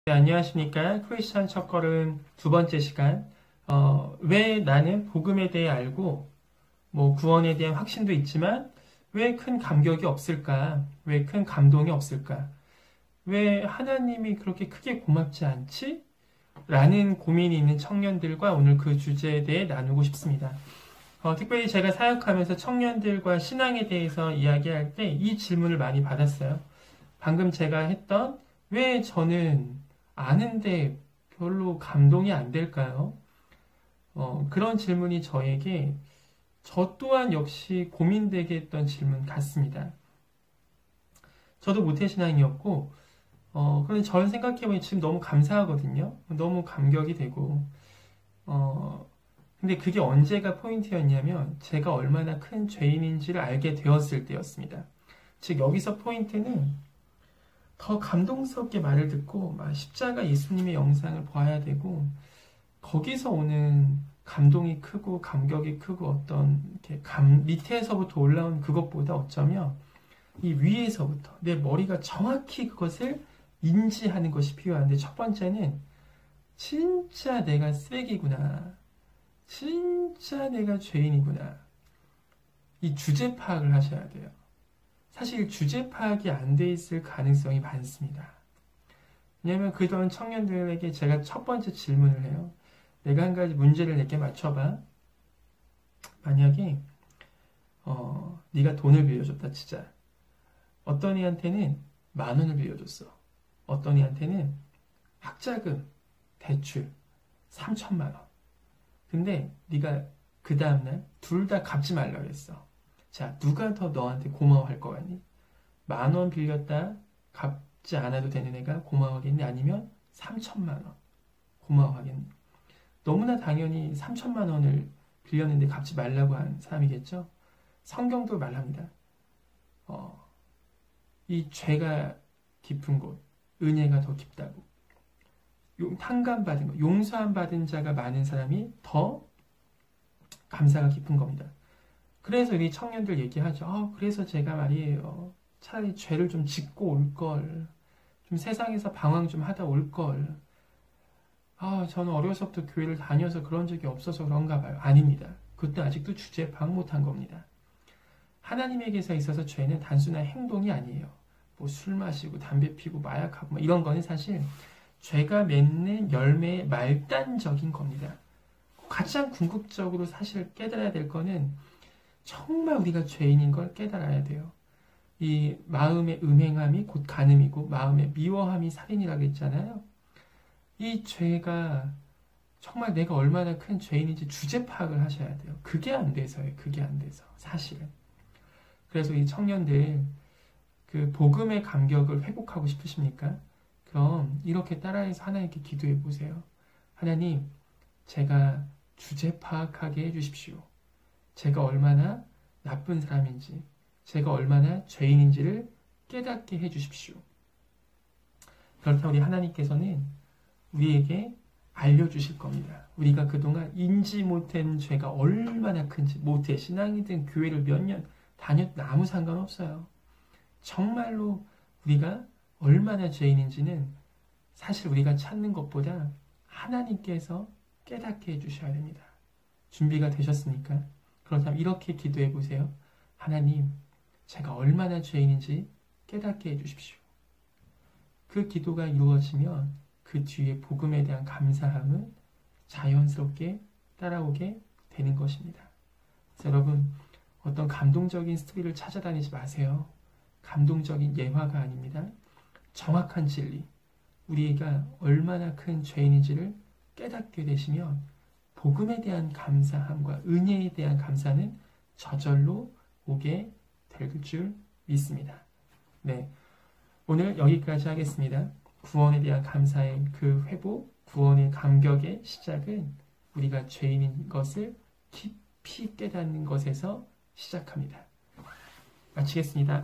네, 안녕하십니까. 크리스천 첫걸음 두 번째 시간. 왜 나는 복음에 대해 알고 구원에 대한 확신도 있지만 왜 큰 감격이 없을까? 왜 큰 감동이 없을까? 왜 하나님이 그렇게 크게 고맙지 않지? 라는 고민이 있는 청년들과 오늘 그 주제에 대해 나누고 싶습니다. 특별히 제가 사역하면서 청년들과 신앙에 대해서 이야기할 때 이 질문을 많이 받았어요. 방금 제가 했던 왜 저는 아는데 별로 감동이 안 될까요? 그런 질문이 저에게 저 또한 역시 고민되게 했던 질문 같습니다. 저도 모태신앙이었고 그런데 저를 생각해보니 지금 너무 감사하거든요. 너무 감격이 되고 근데 그게 언제가 포인트였냐면 제가 얼마나 큰 죄인인지를 알게 되었을 때였습니다. 즉 여기서 포인트는 더 감동스럽게 말을 듣고 십자가 예수님의 영상을 봐야 되고 거기서 오는 감동이 크고 감격이 크고 어떤 이렇게 밑에서부터 올라온 그것보다 어쩌면 이 위에서부터 내 머리가 정확히 그것을 인지하는 것이 필요한데 첫 번째는 진짜 내가 쓰레기구나. 진짜 내가 죄인이구나. 이 주제 파악을 하셔야 돼요. 사실 주제 파악이 안 돼 있을 가능성이 많습니다. 왜냐하면 그동안 청년들에게 제가 첫 번째 질문을 해요. 내가 한 가지 문제를 내게 맞춰봐. 만약에 네가 돈을 빌려줬다 치자. 어떤 이한테는 10,000원을 빌려줬어. 어떤 이한테는 학자금, 대출 3,000만 원. 근데 네가 그 다음날 둘 다 갚지 말라고 했어. 자, 누가 더 너한테 고마워할 것 같니? 10,000원 빌렸다 갚지 않아도 되는 애가 고마워하겠니? 아니면 3,000만 원 고마워하겠니? 너무나 당연히 3,000만 원을 빌렸는데 갚지 말라고 한 사람이겠죠? 성경도 말합니다. 이 죄가 깊은 곳, 은혜가 더 깊다고. 탕감받은 것, 용서함 받은 자가 많은 사람이 더 감사가 깊은 겁니다. 그래서 우리 청년들 얘기하죠. 그래서 제가 말이에요. 차라리 죄를 좀 짓고 올걸. 좀 세상에서 방황 좀 하다 올걸. 저는 어려서부터 교회를 다녀서 그런 적이 없어서 그런가 봐요. 아닙니다. 그것도 아직도 주제 파악 못한 겁니다. 하나님에게서 있어서 죄는 단순한 행동이 아니에요. 술 마시고 담배 피고 마약하고 이런 거는 사실 죄가 맺는 열매의 말단적인 겁니다. 가장 궁극적으로 사실 깨달아야 될 거는 정말 우리가 죄인인 걸 깨달아야 돼요. 이 마음의 음행함이 곧 간음이고 마음의 미워함이 살인이라고 했잖아요. 이 죄가 정말 내가 얼마나 큰 죄인인지 주제 파악을 하셔야 돼요. 그게 안 돼서요. 그게 안 돼서 사실은. 그래서 이 청년들 그 복음의 감격을 회복하고 싶으십니까? 그럼 이렇게 따라해서 하나님께 기도해 보세요. 하나님, 제가 주제 파악하게 해주십시오. 제가 얼마나 나쁜 사람인지, 제가 얼마나 죄인인지를 깨닫게 해주십시오. 그렇다면 우리 하나님께서는 우리에게 알려주실 겁니다. 우리가 그동안 인지 못한 죄가 얼마나 큰지, 모태 신앙이든 교회를 몇 년 다녔든 아무 상관없어요. 정말로 우리가 얼마나 죄인인지는 사실 우리가 찾는 것보다 하나님께서 깨닫게 해주셔야 됩니다. 준비가 되셨습니까? 그렇다면 이렇게 기도해 보세요. 하나님, 제가 얼마나 죄인인지 깨닫게 해주십시오. 그 기도가 이루어지면 그 뒤에 복음에 대한 감사함은 자연스럽게 따라오게 되는 것입니다. 그래서 여러분, 어떤 감동적인 스토리를 찾아다니지 마세요. 감동적인 예화가 아닙니다. 정확한 진리, 우리가 얼마나 큰 죄인인지를 깨닫게 되시면 복음에 대한 감사함과 은혜에 대한 감사는 저절로 오게 될 줄 믿습니다. 네, 오늘 여기까지 하겠습니다. 구원에 대한 감사의 그 회복, 구원의 감격의 시작은 우리가 죄인인 것을 깊이 깨닫는 것에서 시작합니다. 마치겠습니다.